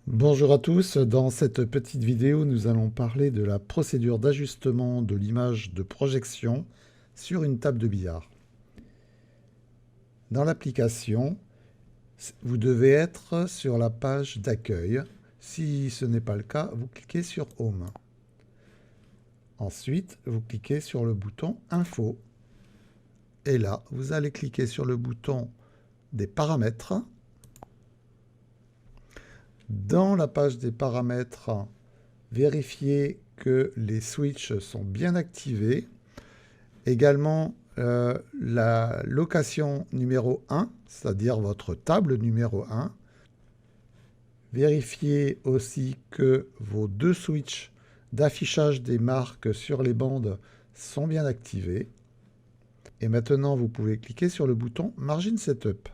Bonjour à tous, dans cette petite vidéo nous allons parler de la procédure d'ajustement de l'image de projection sur une table de billard. Dans l'application, vous devez être sur la page d'accueil. Si ce n'est pas le cas, vous cliquez sur Home. Ensuite, vous cliquez sur le bouton Info. Et là, vous allez cliquer sur le bouton des paramètres. Dans la page des paramètres, vérifiez que les switches sont bien activés. Également, la location numéro 1, c'est-à-dire votre table numéro 1. Vérifiez aussi que vos deux switches d'affichage des marques sur les bandes sont bien activés. Et maintenant, vous pouvez cliquer sur le bouton Margin Setup.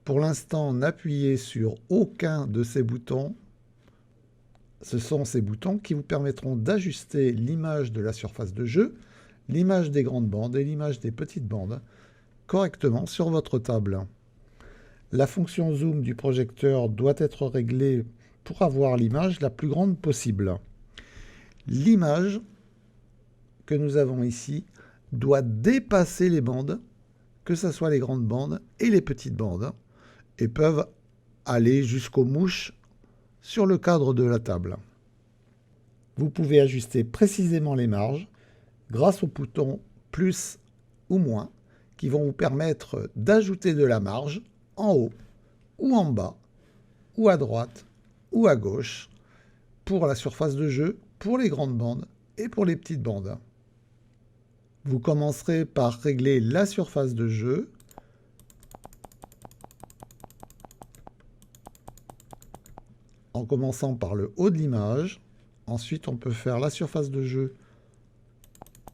Pour l'instant, n'appuyez sur aucun de ces boutons. Ce sont ces boutons qui vous permettront d'ajuster l'image de la surface de jeu, l'image des grandes bandes et l'image des petites bandes correctement sur votre table. La fonction zoom du projecteur doit être réglée pour avoir l'image la plus grande possible. L'image que nous avons ici doit dépasser les bandes, que ce soit les grandes bandes et les petites bandes, et peuvent aller jusqu'aux mouches sur le cadre de la table. Vous pouvez ajuster précisément les marges grâce au bouton plus ou moins qui vont vous permettre d'ajouter de la marge en haut ou en bas ou à droite ou à gauche pour la surface de jeu, pour les grandes bandes et pour les petites bandes. Vous commencerez par régler la surface de jeu. En commençant par le haut de l'image. Ensuite, on peut faire la surface de jeu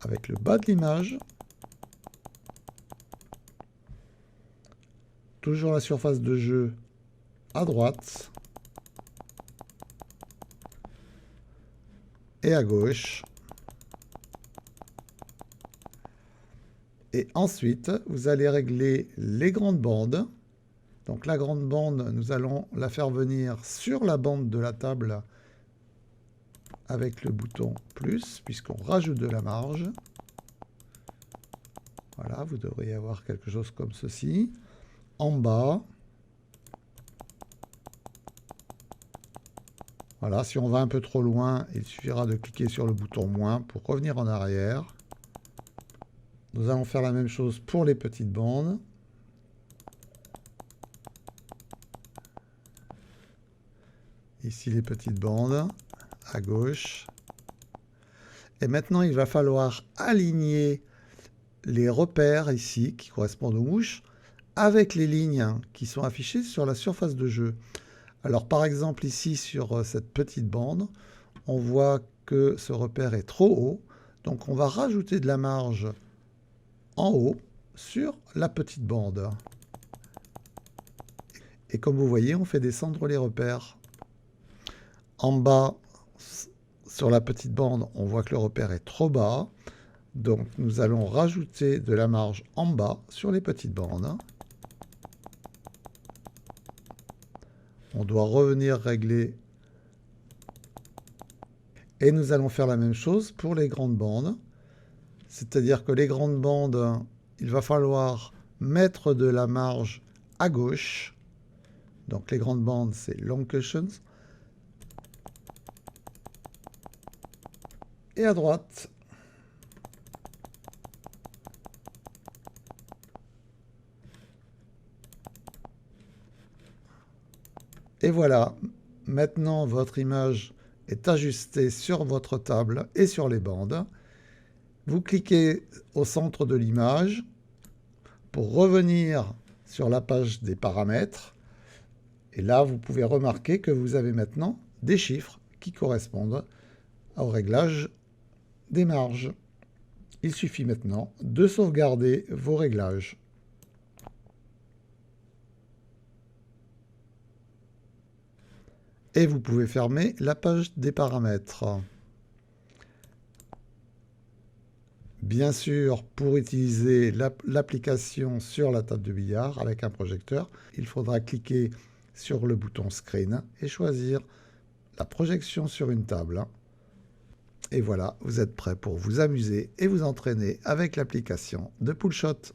avec le bas de l'image. Toujours la surface de jeu à droite. Et à gauche. Et ensuite, vous allez régler les grandes bandes. Donc la grande bande, nous allons la faire venir sur la bande de la table avec le bouton plus, puisqu'on rajoute de la marge. Voilà, vous devriez avoir quelque chose comme ceci. En bas. Voilà, si on va un peu trop loin, il suffira de cliquer sur le bouton moins pour revenir en arrière. Nous allons faire la même chose pour les petites bandes. Ici les petites bandes, à gauche. Et maintenant, il va falloir aligner les repères ici, qui correspondent aux mouches, avec les lignes qui sont affichées sur la surface de jeu. Alors par exemple ici sur cette petite bande, on voit que ce repère est trop haut. Donc on va rajouter de la marge en haut sur la petite bande. Et comme vous voyez, on fait descendre les repères. En bas, sur la petite bande, on voit que le repère est trop bas. Donc nous allons rajouter de la marge en bas sur les petites bandes. On doit revenir régler. Et nous allons faire la même chose pour les grandes bandes. C'est-à-dire que les grandes bandes, il va falloir mettre de la marge à gauche. Donc les grandes bandes, c'est long cushions. Et à droite. Et voilà, maintenant votre image est ajustée sur votre table et sur les bandes. Vous cliquez au centre de l'image pour revenir sur la page des paramètres. Et là, vous pouvez remarquer que vous avez maintenant des chiffres qui correspondent au réglage des marges. Il suffit maintenant de sauvegarder vos réglages. Et vous pouvez fermer la page des paramètres. Bien sûr, pour utiliser l'application sur la table de billard avec un projecteur, il faudra cliquer sur le bouton Screen et choisir la projection sur une table. Et voilà, vous êtes prêt pour vous amuser et vous entraîner avec l'application de Poolshot.